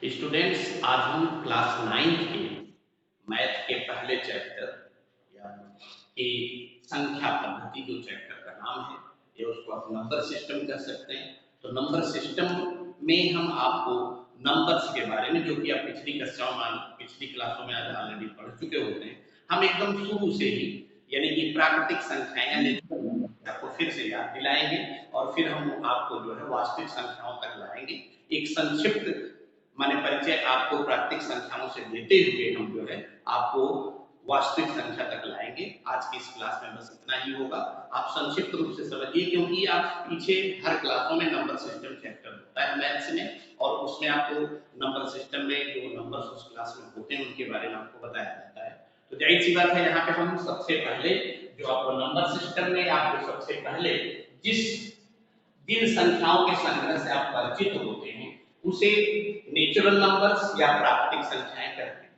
Students, आज हम class 9 के मैथ के पहले चैप्टर या की संख्या पद्धति जो चैप्टर का नाम है, ये उसको आप नंबर सिस्टम कह सकते हैं। तो नंबर सिस्टम में हम आपको नंबर्स के बारे में, जो कि आप पिछली कक्षाओं में पिछली क्लासों में आज ऑलरेडी पढ़ चुके होते हैं, हम एकदम शुरू से ही यानी कि प्राकृतिक संख्याएं यानी आपको फिर से याद दिलाएंगे और फिर हम आपको जो है वास्तविक संख्याओं तक लाएंगे। एक संक्षिप्त माने परिचय आपको प्राकृतिक संख्याओं से देते हुए हम जो है आपको वास्तविक संख्या तक लाएंगे। आज की इस क्लास में बस इतना ही होगा। आप संक्षिप्त रूप से समझिए, क्योंकि आप पीछे हर क्लासों में नंबर सिस्टम चैप्टर होता है मैथ्स में, और उसमें आपको नंबर सिस्टम में जो नंबर्स उस क्लास में होते हैं उनके बारे में आपको बताया जाता है। तो जाहिर सी बात है, यहाँ पे हम सबसे पहले जो आपको नंबर सिस्टम में आप जो सबसे पहले जिन संख्याओं के संग्रह से आप परिचित होते हैं उसे नेचुरल नंबर्स या प्राकृतिक संख्याएं कहते हैं।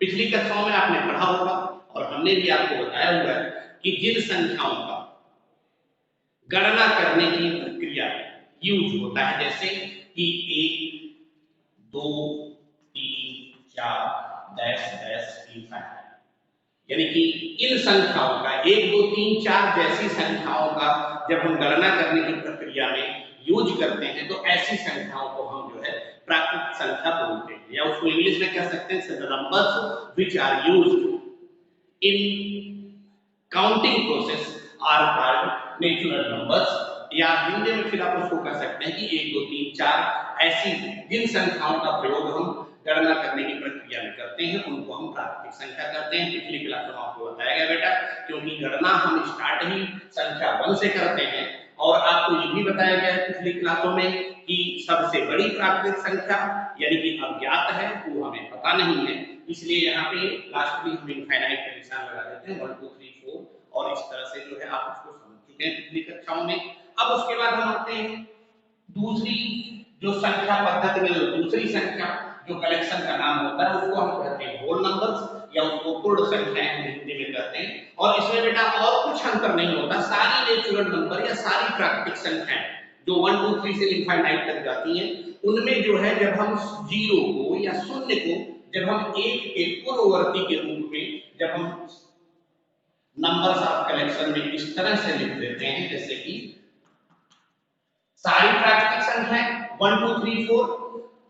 पिछली कक्षाओं में आपने पढ़ा होगा और हमने भी आपको बताया हुआ है कि जिन संख्याओं का गणना करने की प्रक्रिया यूज होता है, जैसे कि 1 2 3 4 डैश डैश इंफिनिटी, यानी कि इन संख्याओं का 1 2 3 4 जैसी संख्याओं का जब हम गणना करने की प्रक्रिया में यूज करते हैं तो ऐसी संख्याओं को हम जो है प्राकृतिक संख्या बोलते हैं, या उसको इंग्लिश में कह सकते हैं the numbers which are used in counting process are called natural numbers, या हिंदी में फिर आप उसको कह सकते हैं कि 1 2 3 4 ऐसी जिन संख्याओं का प्रयोग हम गणना करने की प्रक्रिया में करते हैं उनको हम प्राकृतिक संख्या करते हैं। पिछली क्लास में आपको बताया गया बेटा, क्योंकि गणना हम स्टार्ट ही संख्या 1 से करते हैं, और आपको ये भी बताया गया है पिछली क्लासों में कि सबसे बड़ी प्राकृतिक संख्या यानी कि अज्ञात है, वो हमें पता नहीं है, इसलिए यहाँ पे लास्ट में हम इनफाइनाइट का निशान लगा देते हैं 1 2 3 4, और इस तरह से जो है आप उसको समझ चुके हैं पिछली कक्षाओं में। अब उसके बाद हम आते हैं दूसरी जो संख्या पद्धति में, जो दूसरी संख्या जो कलेक्शन का नाम होता है उसको हम कहते हैं होल नंबर्स, या उसको पूर्ण संख्याएं हम हिंदी में कहते हैं। और इसमें बेटा और कुछ अंतर नहीं होता, सारी नेचुरल नंबर या सारी प्राकृतिक संख्याएं जो 1 2 3 से इनफाइनाइट तक जाती हैं, उनमें जो है जब हम जीरो को या शून्य को जब हम एक के पूर्ववर्ती के रूप में जब हम नंबर्स ऑफ कलेक्शन में इस तरह से लिख देते हैं, जैसे कि सारी प्राकृतिक संख्याएं 1 2 3 4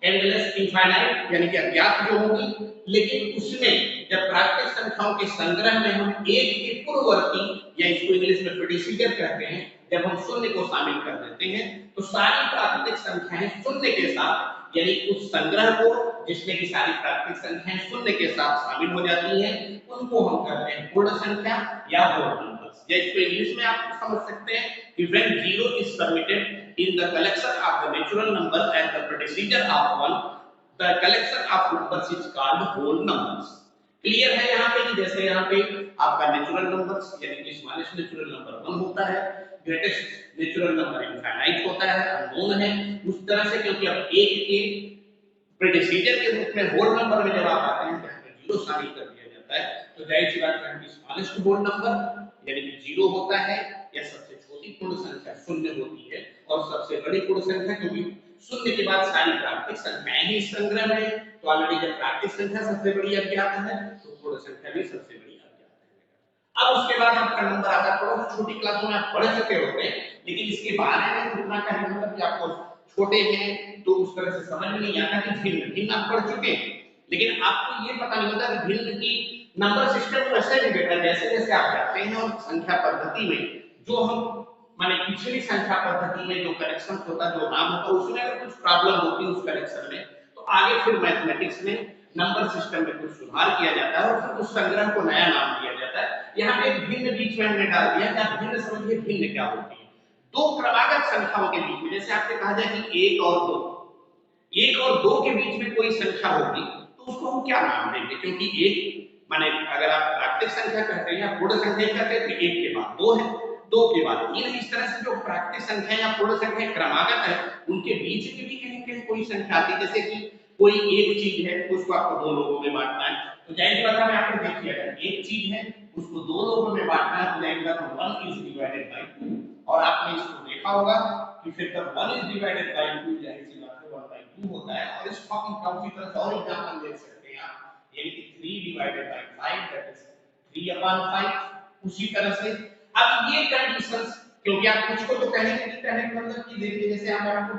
एंडलेस इनफाइनाइट यानी कि अज्ञात जो होगी, लेकिन उसमें जब प्राकृतिक संख्याओं के संग्रह में हम एक के पूर्ववर्ती या इसको इंग्लिश में प्रीडिसीजर कहते हैं, जब हम शून्य को शामिल कर देते हैं तो सारी प्राकृतिक संख्याएं शून्य के साथ यानी उस संग्रह को जिसमें की सारी प्राकृतिक संख्याएं शून्य के साथ शामिल हो जाती हैं, उनको हम कहते हैं पूर्ण संख्या या होल नंबर्स। या इसको इंग्लिश में आप समझ सकते हैं कि when zero is permitted in the collection of the natural number and the predecessor of one, the collection of numbers is called whole numbers। Clear है यहाँ पे कि जैसे यहाँ पे आपका नेचुरल नंबर्स यानी कि स्मॉलेस्ट नेचुरल नंबर 1 होता है, ग्रेटेस्ट नेचुरल नंबर इनफाइनाइट होता है, अननोन है, उस तरह से क्योंकि अब एक के प्रेडिसीजर के रूप में होल नंबर में जब आप आते हैं तो जीरो शामिल कर दिया जाता है, तो जाहिर सी बात है कि स्मॉलेस्ट होल नंबर यानी कि जीरो होता है, या सबसे छोटी पूर्ण संख्या शून्य होती है, और सबसे बड़ी पूर्ण संख्या क्योंकि शून्य के बाद सारी प्राकृतिक संख्याएं ही संग्रह में, तो ऑलरेडी जब प्राकृतिक संख्या सबसे बड़ी अज्ञात है तो पूर्ण संख्या भी सबसे बड़ी अज्ञात है। अब उसके बाद आपका नंबर आता है, थोड़ा सा छोटी क्लासों में आप पढ़ चुके होते हैं, लेकिन इसके बारे में उतना का मतलब कि आपको छोटे हैं तो उस तरह से समझ में नहीं आता कि भिन्न भिन्न आप पढ़ चुके हैं, लेकिन आपको ये पता नहीं होता कि भिन्न की नंबर सिस्टम वैसे भी बेटा जैसे जैसे आप जाते हैं और संख्या पद्धति में जो हम माने पिछली संख्या पद्धति में जो करेक्शन होता है, जो नाम होता है, उसमें अगर कुछ प्रॉब्लम होती है उस करेक्शन में, तो आगे फिर मैथमेटिक्स में नंबर सिस्टम में कुछ सुधार किया जाता है और फिर उस संग्रह को नया नाम दिया जाता है। यहाँ पे भिन्न बीच में हमने डाल दिया कि आप भिन्न समझिए भिन्न क्या होती है। दो क्रमागत संख्याओं के बीच में, जैसे आपसे कहा जाए कि 1 और 2, 1 और 2 के बीच में कोई संख्या होगी तो उसको हम क्या नाम देंगे, क्योंकि एक माने अगर आप प्राकृतिक संख्या कहते हैं या पूर्ण संख्या कहते हैं तो 1 के बाद 2 है, 2 के बाद 3 है, इस तरह से जो प्राकृतिक संख्या या पूर्ण संख्या क्रमागत है उनके बीच में भी कहीं कहीं कोई संख्या आती है, जैसे कि कोई एक चीज है उसको आपको दो लोगों में बांटना है, तो जाहिर बात है आपने देखिए अगर एक चीज है उसको दो लोगों में बांटना है तो जाहिर बात है 1 is divided by 2, और आपने इसको देखा होगा कि फिर जब 1 is divided by 2 जाहिर सी बात है 1 by 2 होता है। और इस फॉर्म का उसी तरह से और एग्जांपल देख सकते हैं आप, यानी कि 3 डिवाइडेड बाय 5 दैट इज 3/5। उसी तरह से अब ये कंडीशंस, क्योंकि आप कुछ को तो कहेंगे कि कहने का मतलब कि देखिए जैसे हम आपको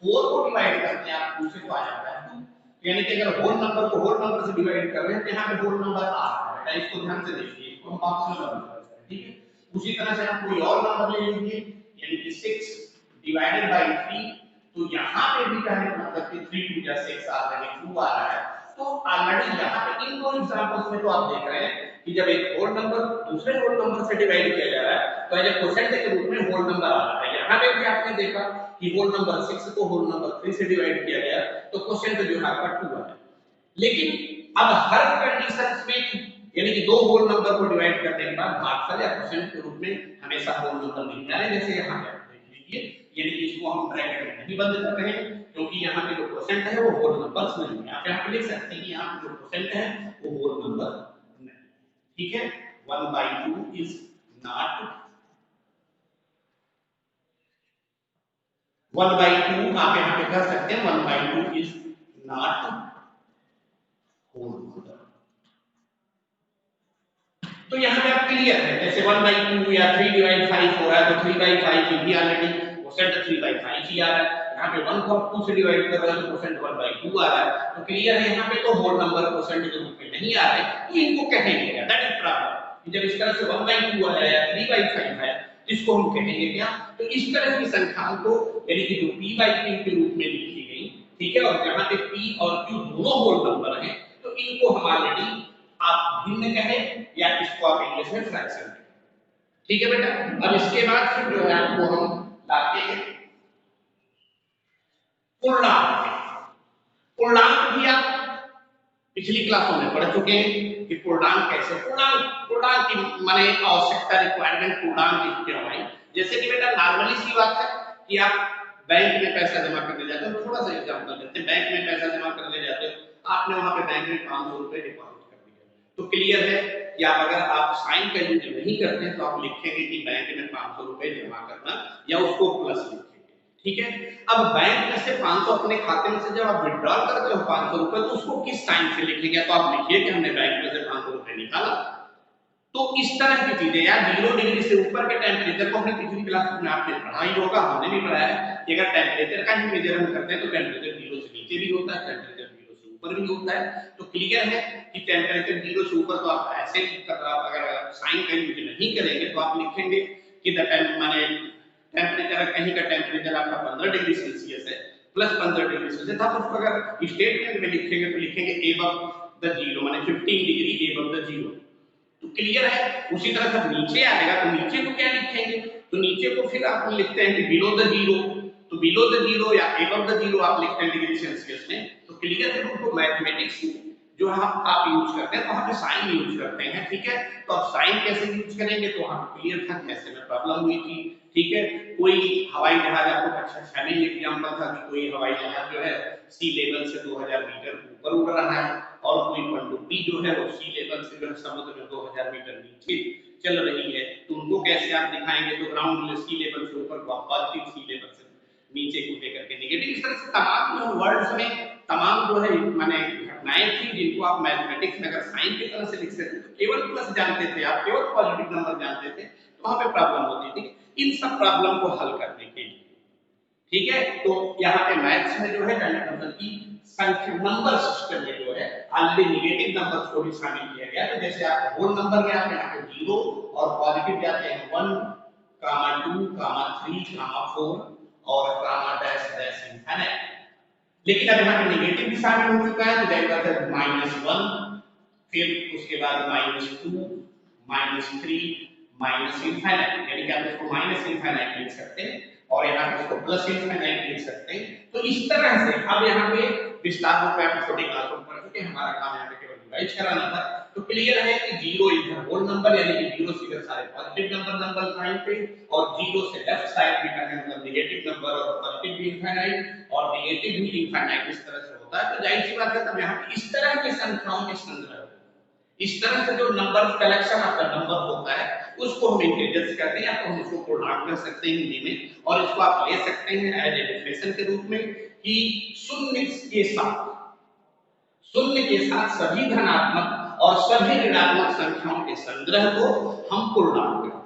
4 को डिवाइड करते हैं, आप दूसरे को आ जाता है 2, यानी कि अगर होल नंबर को होल नंबर से डिवाइड कर रहे हैं तो यहाँ पे होल नंबर आ रहा है, इसको ध्यान से देखिए, इसको हम बॉक्स में बदल सकते हैं, ठीक है। उसी तरह से आप कोई और नंबर ले लीजिए, यानी कि 6 डिवाइडेड बाय 3, तो यहाँ पे भी कहने का मतलब कि 3 2 जा 6 आ रहा है, 2 आ रहा है। तो ऑलरेडी यहाँ पे इन दो एग्जांपल्स में तो आप देख रहे हैं कि जब एक होल नंबर दूसरे होल नंबर से डिवाइड किया जा रहा है तो एज ए क्वोशेंट के रूप में होल नंबर आ रहा है। यहाँ पे भी आपने देखा कि होल नंबर 6 को होल नंबर 3 से डिवाइड किया गया तो क्वोशेंट जो है आपका 2 आ है। लेकिन अब हर कंडीशंस में यानी कि दो होल नंबर को डिवाइड करने के बाद भागफल या क्वोशेंट के रूप में हमेशा होल नंबर नहीं आ रहे, जैसे यहाँ पे आप देख लीजिए, यानी कि इसको हम ब्रैकेट में नहीं बंद कर रहे हैं क्योंकि यहाँ पे जो क्वोशेंट है वो होल नंबर्स नहीं है। आप यहाँ पे लिख सकते हैं कि यहाँ पे जो क्वोशेंट है वो होल नंबर नहीं, ठीक है। 1/2 इज नॉट 1/2, आप यहाँ पे कह सकते हैं 1/2 इज नॉट होल नंबर। तो यहाँ पे आप क्लियर है, जैसे 1/2 या 3/5 हो रहा है तो 3/5 भी ऑलरेडी क्वोशेंट 3/5 ही आ रहा है। यहाँ पे 1 को 2 से डिवाइड कर रहे हैं तो क्वोशेंट 1/2 आ रहा है। तो क्लियर है, यहाँ पे तो होल नंबर क्वोशेंट के रूप में नहीं आ रहे, तो इनको कहेंगे क्या, दैट इज प्रॉब्लम। जब इस तरह से 1/2 आया या 3/5 है इसको हम कहेंगे क्या, तो इस तरह की संख्याओं को यानी कि जो p/q के रूप में लिखी गई, ठीक है, और जहाँ पे p और q दोनों होल नंबर हैं तो इनको हम ऑलरेडी आप भिन्न कहें या इसको आप इंग्लिश में फ्रैक्शन कहें, ठीक है बेटा। अब इसके बाद फिर जो है आपको हम लाते हैं पूर्णांक। पूर्णांक भी आप पिछली क्लासों में पढ़ चुके हैं कि पूर्णांक कैसे, पूर्णांक की माने आवश्यकता रिक्वायरमेंट पूर्णांक क्यों आई। जैसे कि बेटा नॉर्मली सी बात है कि आप बैंक में पैसा जमा करने जाते हो, थोड़ा सा एग्जांपल देते हैं, बैंक में पैसा जमा करने जाते हो, आपने वहां पे बैंक में 500 रुपए डिपॉजिट कर दिया, तो क्लियर है कि आप अगर आप साइन का यूज नहीं करते तो आप लिखेंगे कि बैंक में 500 रुपए जमा करना या उसको प्लस लिखेंगे, ठीक है। अब बैंक में से 500 अपने खाते में से जब आप विड्रॉल करते हो 500 रुपए तो उसको किस साइन से लिखेंगे, तो आप लिखिए कि हमने बैंक में से 500 रुपए निकाला। तो इस तरह की चीजें यार 0 डिग्री से ऊपर के टेंपरेचर को हमने पिछली क्लास में आपने पढ़ा ही होगा, हमने भी पढ़ा है कि अगर टेंपरेचर का ही मेजर हम करते हैं तो टेंपरेचर 0 से नीचे भी होता है, टेंपरेचर 0 से ऊपर भी होता है। तो क्लियर है कि टेंपरेचर 0 से ऊपर तो आप ऐसे अगर साइन का यूज नहीं करेंगे तो आप लिखेंगे कि द माने टेंपरेचर कहीं का टेंपरेचर आपका 15 डिग्री सेल्सियस है प्लस 15 डिग्री सेल्सियस, आप उसको अगर स्टेटमेंट में लिखेंगे तो लिखेंगे एबव द जीरो माने 15 डिग्री एबव द जीरो। तो क्लियर है। उसी तरह जब नीचे आएगा तो नीचे को क्या लिखेंगे, तो नीचे को फिर आप लिखते हैं कि बिलो द जीरो, तो बिलो द जीरो या एबव द जीरो आप लिखते हैं डिग्री सेल्सियस में। तो क्लियर है, उनको मैथमेटिक्स जो आप यूज करते हैं तो वहां पे साइन यूज करते हैं, ठीक है। तो अब साइन कैसे यूज करेंगे तो वहां क्लियर था कैसे में प्रॉब्लम हुई थी, ठीक है। कोई हवाई जहाज आपको अच्छा शामिल एग्जांपल था कि कोई हवाई जहाज जो है सी लेवल से 2000 मीटर ऊपर उड़ रहा है और कोई पनडुब्बी जो है वो सी लेवल से जो समुद्र में 2000 मीटर नीचे चल रही है, तो उनको कैसे आप दिखाएंगे, तो ग्राउंड सी लेवल से ऊर को आप पॉजिटिव सी लेवल से नीचे को लेकर के नेगेटिव, इस तरह से तमाम जो वर्ड्स में तमाम जो है माने घटनाएं थी जिनको आप मैथमेटिक्स में अगर साइन की तरह से लिख सकते तो केवल प्लस जानते थे आप, केवल पॉजिटिव नंबर जानते थे तो वहां पे प्रॉब्लम होती थी। इन सब प्रॉब्लम को हल करने के लिए, ठीक है, तो यहाँ पे मैथ्स में जो है मतलब की संख्या नंबर सिस्टम में जो है ऑलरेडी नेगेटिव नंबर्स को भी शामिल किया गया। तो जैसे आप होल नंबर में आप यहाँ पे 0 और पॉजिटिव जाते हैं 1, 2, 3, 4 और डैश डैश इनफिनिट। लेकिन अब यहाँ पे नेगेटिव भी शामिल हो चुका है तो जाएगा -1, फिर उसके बाद -2, -3, इनफिनिट, यानी कि आप इसको इनफिनिट लिख सकते हैं और यहाँ पे इसको इनफिनिट लिख सकते हैं। तो इस तरह से अब यहाँ पे विस्तार रूप में आप छोटे क्लासों में पढ़ चुके हैं, हमारा काम यहाँ पे केवल रिवाइज कराना था। तो क्लियर है कि 0 इज द होल नंबर, यानी कि 0 सीधे सारे पॉजिटिव नंबर साइन पे और 0 से लेफ्ट साइड भी करने मतलब नेगेटिव नंबर और पॉजिटिव भी इनफिनिट और नेगेटिव भी इनफिनिट, इस तरह से होता है। तो जाहिर सी बात है तब यहाँ पे इस तरह की संख्याओं के संग्रह, इस तरह से जो नंबर कलेक्शन आपका नंबर होता है उसको हम इंटीजर्स कहते हैं या तो हम उसको पूर्णांक कह सकते हैं हिंदी में, और इसको आप ले सकते हैं एज ए डेफिनेशन के रूप में कि शून्य के साथ सभी धनात्मक और सभी ऋणात्मक संख्याओं के संग्रह को हम पूर्णांक कहते हैं,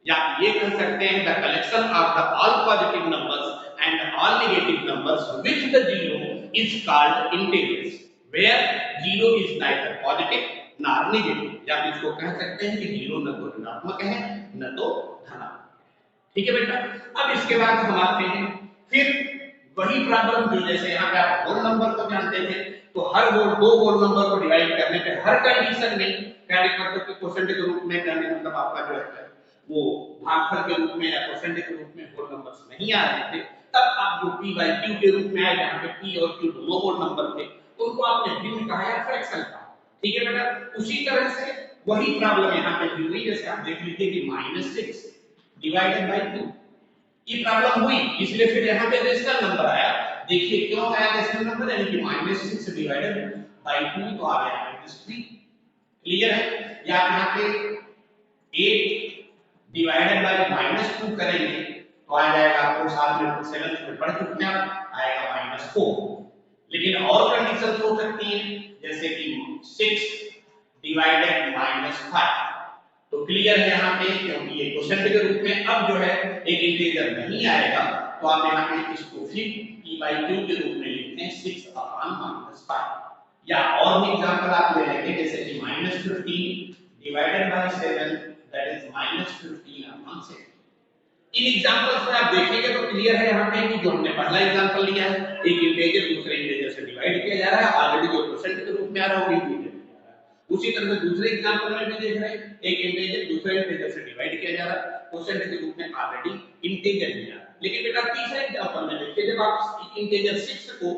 या ये कह सकते हैं the collection of the all positive numbers and all negative numbers which the zero is called integers where zero is neither positive nor negative, या आप इसको कह सकते हैं कि जीरो न तो ऋणात्मक है न तो धनात्मक है। ठीक है बेटा, अब इसके बाद हम आते हैं फिर वही प्रॉब्लम जो जैसे यहाँ पे आप होल नंबर को जानते थे, तो हर दो होल नंबर को डिवाइड करने पे हर कंडीशन में कहने का मतलब कि क्वोशेंट के रूप में कहने का मतलब आपका जो है वो भागफल के रूप में या क्वोशेंट के रूप में होल नंबर्स नहीं आ रहे थे, तब आप जो p बाई q के रूप में आए जहाँ पे p और q दोनों होल नंबर थे उनको आपने भिन्न कहा या फ्रैक्शन कहा। ठीक है बेटा, उसी तरह से वही प्रॉब्लम यहाँ पे भी हुई, जैसे आप देख लीजिए कि -6 डिवाइडेड बाई 2, ये प्रॉब्लम हुई इसलिए फिर यहाँ पे रेशनल नंबर आया। देखिए क्यों आया रेशनल नंबर, यानी कि -6 डिवाइडेड बाई 2 तो आ गया -3। क्लियर है, या यहाँ पे 8 डिवाइडेड बाई -2 करेंगे तो आ जाएगा आपको साथ में 7 में पढ़ चुके हैं आएगा -4। लेकिन और कंडीशन हो सकती है जैसे कि 6 डिवाइडेड -5, तो क्लियर है यहाँ पे क्योंकि ये क्वोशेंट के रूप में अब जो है एक इंटीजर नहीं आएगा, तो आप यहाँ पे इसको फिर p बाई q के रूप में लिखते हैं 6 अपॉन -5। या और भी एग्जांपल आप ले लेंगे जैसे कि -15 divided by 7 that is -15 upon 6। In examples में आप देखेंगे तो क्लियर है यहाँ पे कि जो हमने पहला एग्जांपल लिया है एक इंटीजर दूसरे इंटीजर से डिवाइड किया जा रहा है, ऑलरेडी जो क्वोशेंट के रूप में आ रहा है वो इंटीजर। उसी तरह से दूसरे एग्जांपल में भी देख रहे हैं एक इंटीजर दूसरे इंटीजर से डिवाइड किया जा रहा है, क्वोशेंट के रूप में ऑलरेडी इंटीजर लिया। लेकिन बेटा तीसरे एग्जांपल में देखिए जब आप इंटीजर 6 को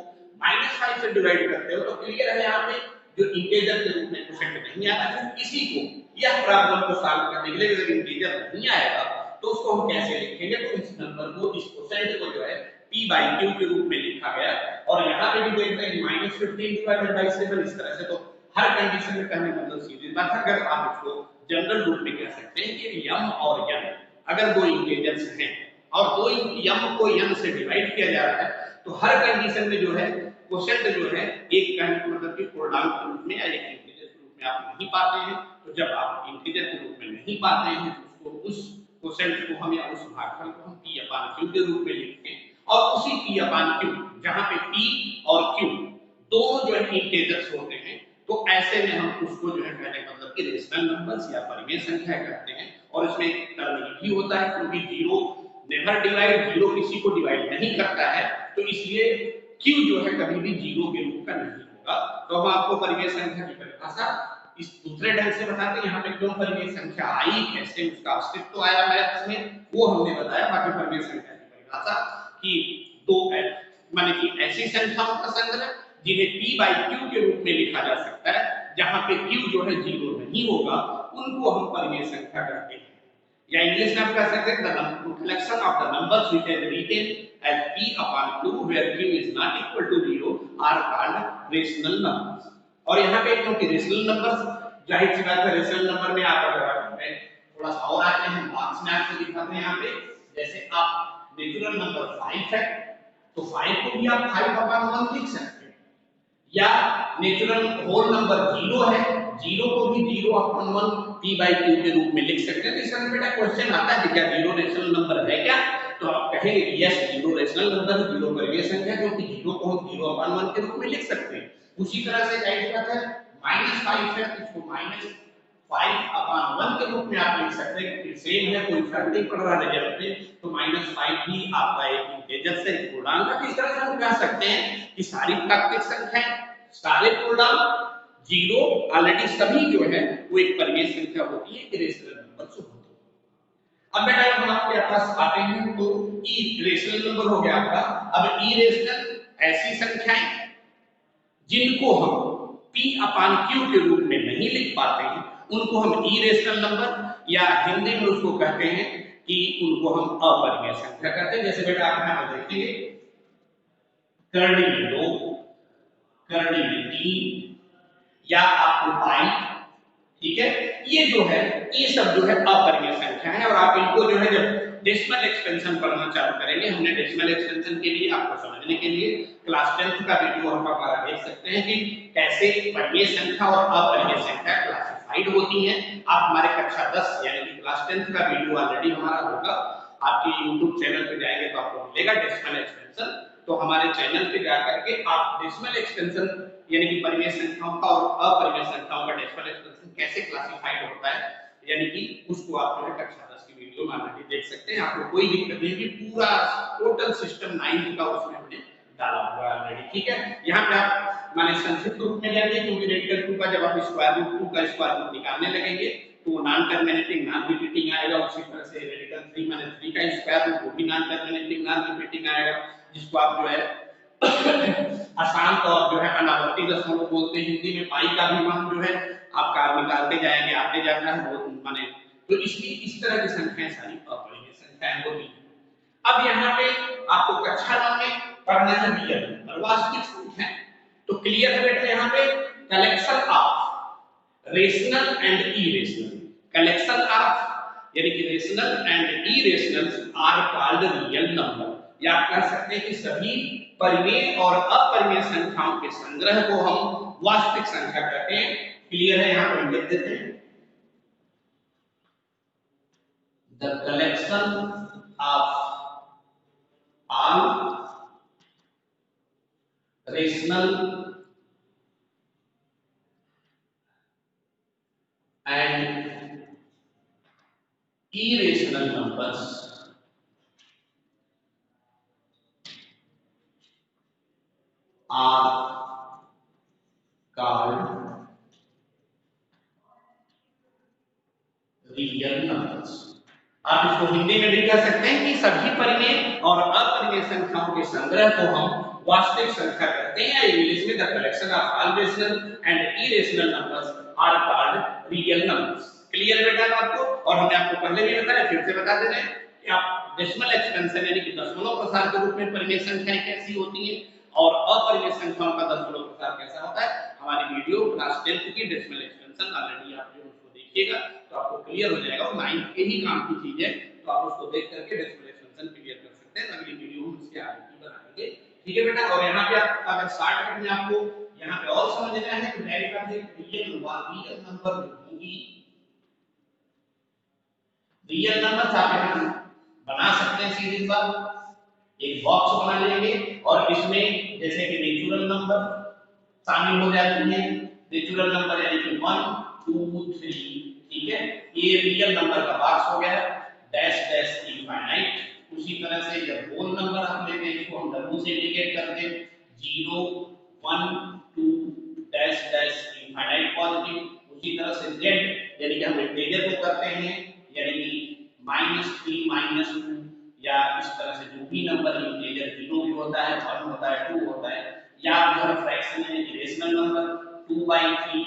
-5 से डिवाइड करते हो तो क्लियर है यहाँ पे जो इंटीजर के रूप में क्वोशेंट नहीं आ रहा है, इसी को यह प्रॉब्लम को सॉल्व करने के लिए अगर इंटीजर नहीं आएगा तो उसको हम कैसे लिखेंगे, तो इस नंबर को इस क्वोशेंट को जो है p बाई q के रूप में लिखा गया। और यहाँ पे भी देख रहे हैं -15 डिवाइडेड बाय 7 इस तरह से, तो हर कंडीशन में कहने का मतलब सीधी बात है अगर आप इसको जनरल रूप में कह सकते हैं कि m और n अगर दो इंटीजर्स हैं और दो m को n से डिवाइड किया जा रहा है तो हर कंडीशन में जो है क्वोशेंट जो है एक कहने का मतलब कि पूर्णांक के रूप में या एक इंटीजर के रूप में आप नहीं पाते हैं। तो जब आप इंटीजर के रूप में नहीं पाते हैं तो उसको उस क्वोशेंट को हम या उस भागफल को हम p अपॉन q के रूप में लिखते हैं, और उसी p अपॉन q जहां पे p और q दोनों जो है इंटीजर्स होते हैं तो ऐसे में हम उसको जो है कहने का मतलब कि रेशनल नंबर्स या परिमेय संख्या कहते हैं। और इसमें एक टर्म भी होता है क्योंकि जीरो नेवर डिवाइड, जीरो किसी को डिवाइड नहीं करता है तो इसलिए q जो है कभी भी जीरो के रूप का नहीं होगा। तो हम आपको परिमेय संख्या की परिभाषा इस दूसरे ढंग से बताते हैं, यहाँ पे क्यों परिमेय संख्या आई, कैसे उसका अस्तित्व आया मैथ्स में वो हमने बताया। बाकी परिमेय संख्या की परिभाषा कि दो माने कि ऐसी संख्याओं का संग्रह जिन्हें p बाई q के रूप में लिखा जा सकता है, जहां पे q जो है जीरो नहीं होगा उनको हम परिमेय संख्या कहते हैं। या इंग्लिश में आप कह सकते हैं the collection of the numbers which are written as p upon q where q is not equal to 0 are called rational numbers. और यहाँ पे क्योंकि रेशनल नंबर्स जाहिर सी बात है रेशनल नंबर में आप अगर थोड़ा सा और आते हैं मार्क्स में आपको दिखाते हैं यहाँ पे जैसे आप नेचुरल नंबर 5 है तो 5 को भी आप 5 अपॉन 1 लिख सकते हैं, या नेचुरल होल नंबर 0 है 0 को भी 0 अपॉन 1 p बाई q के रूप में लिख सकते हैं। इसका बेटा क्वेश्चन आता है कि क्या 0 रेशनल नंबर है क्या, तो आप कहेंगे कि यस 0 रेशनल नंबर है, 0 परिमेय संख्या है क्योंकि 0 को हम 0 अपॉन 1 के रूप में लिख सकते हैं। उसी तरह से जाहिर बात है -5 है इसको -5 अपॉन 1 के रूप में आप लिख सकते हैं क्योंकि सेम है, कोई फर्क नहीं पड़ रहा रिजल्ट में। तो -5 भी आपका एक इंटीजर से पूर्णांक है। इस तरह से हम कह सकते हैं कि सारी प्राकृतिक संख्याएं सारे पूर्णांक जीरो ऑलरेडी सभी जो है वो एक परिमेय संख्या होती है, इरेशनल नंबर होती है। अब बेटा हम आपके पास आते हैं तो इरेशनल नंबर हो गया आपका। अब इरेशनल ऐसी संख्याएं जिनको हम p अपॉन q के रूप में नहीं लिख पाते हैं उनको हम इरेशनल नंबर या हिंदी में उसको कहते हैं कि उनको हम अपरिमेय संख्या कहते हैं। जैसे बेटा आप यहां पर देखेंगे करड़ी में 2, करड़ी में 3 या आपको पाई, ठीक है, ये जो है ये सब जो है अपरिमेय संख्या है। और आप इनको जो है जब डेसिमल एक्सपेंशन पढ़ना चालू करेंगे। हमने डेसिमल एक्सपेंशन के लिए आपको समझने के लिए क्लास 10th का वीडियो हम हमारा देख सकते हैं कि कैसे परिमेय संख्या और अपरिमेय संख्या क्लासिफाइड होती हैं। आप हमारे कक्षा 10 यानी कि क्लास 10th का वीडियो ऑलरेडी हमारा होगा, आपके YouTube चैनल पे जाएंगे तो आपको मिलेगा डेसिमल एक्सपेंशन। तो हमारे चैनल पे जाकर के आप डेसिमल एक्सपेंशन यानी कि परिमेय संख्याओं का और अपरिमेय संख्याओं का डेसिमल एक्सपेंशन कैसे क्लासिफाइड होता है यानी कि उसको आप जो है कक्षा 10 की वीडियो में ऑलरेडी देख सकते हैं। आपको कोई दिक्कत नहीं कि पूरा टोटल सिस्टम 9 का उसमें हमने डाला हुआ है ऑलरेडी, ठीक है। यहाँ पे आप माने संक्षिप्त रूप में जानिए, क्योंकि रेडिकल 2 का जब आप स्क्वायर रूट 2 का स्क्वायर रूट निकालने लगेंगे तो वो नॉन टर्मिनेटिंग नॉन रिपीटिंग आएगा। उसी तरह से रेडिकल 3 माने 3 का स्क्वायर रूट वो भी नॉन टर्मिनेटिंग नॉन रिपीटिंग आएगा, जिसको आप जो है आसान तौर जो है अनावर्ती दशमलव बोलते हैं हिंदी में। पाई का भी मान जो है आपका निकालते जाएंगे, आते जाता है वो माने, तो इसकी इस तरह की संख्याएं सारी अपरिमेय संख्याएं होती हैं। अब यहाँ पे आपको कक्षा 9 में पढ़ना है रियल और वास्तविक संख्या। तो क्लियर है बेटा, यहाँ पे collection of rational and irrational, collection of यानी कि rational and irrational are called real number, या आप कह सकते हैं कि सभी परिमेय और अपरिमेय संख्याओं के संग्रह को हम वास्तविक संख्या कहते हैं। क्लियर है, यहाँ पर लिख देते हैं the collection of all rational and irrational numbers are called real numbers। आप इसको हिंदी में भी कह सकते हैं कि सभी परिमेय और अपरिमेय संख्याओं के संग्रह को हम वास्तविक संख्या कहते हैं। इंग्लिश में the collection of all rational and irrational numbers are called real numbers. Clear बेटा आपको? और हमने आपको पहले भी बताया, फिर से बता दे रहे हैं कि आप डेसिमल एक्सपेंशन यानी कि दशमलव प्रसार के रूप में परिमेय संख्याएं कैसी होती हैं और अपरिमेय संख्याओं का दशमलव प्रसार कैसा होता है। हमारी वीडियो क्लास 10th की डेसिमल एक्सपेंशन ऑलरेडी आप जो उसको देखिएगा तो आपको क्लियर हो जाएगा। और 9th के ही काम की चीज है, तो आप उसको देख करके डेसिमल एक्सपेंशन क्लियर कर सकते हैं। अगली वीडियो में इसके आगे की बनाएंगे, ठीक है बेटा। और यहाँ पे आप अगर शॉर्टकट में आपको यहाँ पे और समझना है तो डायरेक्ट आप रियल नंबर होगी, रियल नंबर आप यहाँ बना सकते हैं। सीधी बात एक बॉक्स बना लेंगे और इसमें जैसे कि नेचुरल नंबर शामिल हो जाती है। नेचुरल नंबर यानी कि 1 2 3, ठीक है, ये रियल नंबर का बॉक्स हो गया। डैश डैश इनफाइनाइट, उसी तरह से जब होल नंबर हम लेते हैं इसको हम डब्ल्यू से इंडिकेट करते हैं 0 1 2 डैश डैश इनफाइनाइट पॉजिटिव। उसी तरह से जेड यानी कि हम इंटीजर को करते हैं यानी कि -3 -2, या इस तरह से जो भी नंबर इंटीजर 0 भी होता है 1 होता है 2 होता है, या जो है फ्रैक्शन यानी कि रेशनल नंबर 2/3,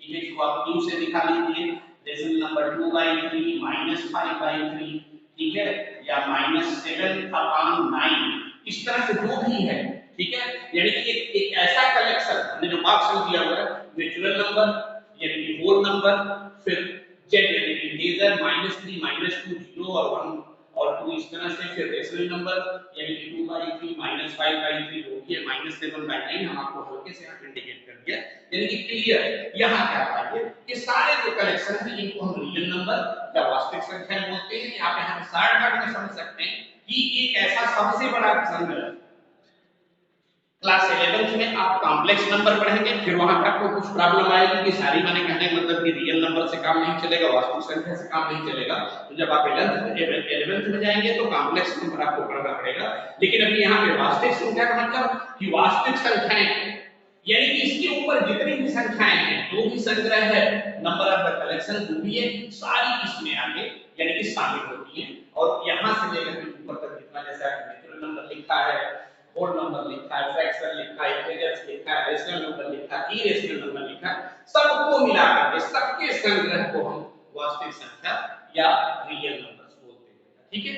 ठीक है, इसको आप q से दिखा लीजिए। रेशनल नंबर 2/3 -5/3, ठीक है, या -7/9, इस तरह से जो भी है, ठीक है। यानी कि एक ऐसा कलेक्शन हमने जो बॉक्स दिया हुआ है, नेचुरल नंबर यानी कि होल नंबर, फिर जेड यानी कि इंटीजर -3 -2 0 और 1 और 2, इस तरह से फिर रेशनल नंबर यानी कि 2/3 -5/3 जो कि है -7/9, हम आपको हल्के से यहाँ इंडिकेट कर दिया। यानी कि क्लियर यहाँ क्या पाइए कि सारे जो कलेक्शन है इनको हम रियल नंबर या वास्तविक संख्या बोलते हैं। आप यहाँ पे शॉर्टकट में समझ सकते हैं कि एक ऐसा सबसे बड़ा संग्रह। क्लास 11th में आप कॉम्प्लेक्स नंबर पढ़ेंगे, फिर वहां पे आपको कुछ प्रॉब्लम आएगी कि सारी माने कहने का मतलब कि रियल नंबर से काम नहीं चलेगा, वास्तविक संख्या से काम नहीं चलेगा। तो जब आप 11th में जाएंगे तो कॉम्प्लेक्स नंबर आपको पढ़ना पड़ेगा। लेकिन अभी यहाँ पे वास्तविक संख्या का मतलब कि वास्तविक संख्याएं यानी कि इसके ऊपर जितनी भी संख्याएं हैं, जो भी संग्रह है, नंबर ऑफ द कलेक्शन जो भी है, सारी इसमें आगे यानी कि शामिल होती है। और यहाँ से लेकर के ऊपर तक जितना जैसे नेचुरल नंबर लिखा है, होल नंबर लिखा है, फ्रैक्शन लिखा है, इंटीजर्स लिखा है, रेशनल नंबर लिखा है, इरेशनल नंबर लिखा है, सबको मिलाकर के सबके संग्रह को हम वास्तविक संख्या या रियल नंबर्स बोलते हैं, ठीक है।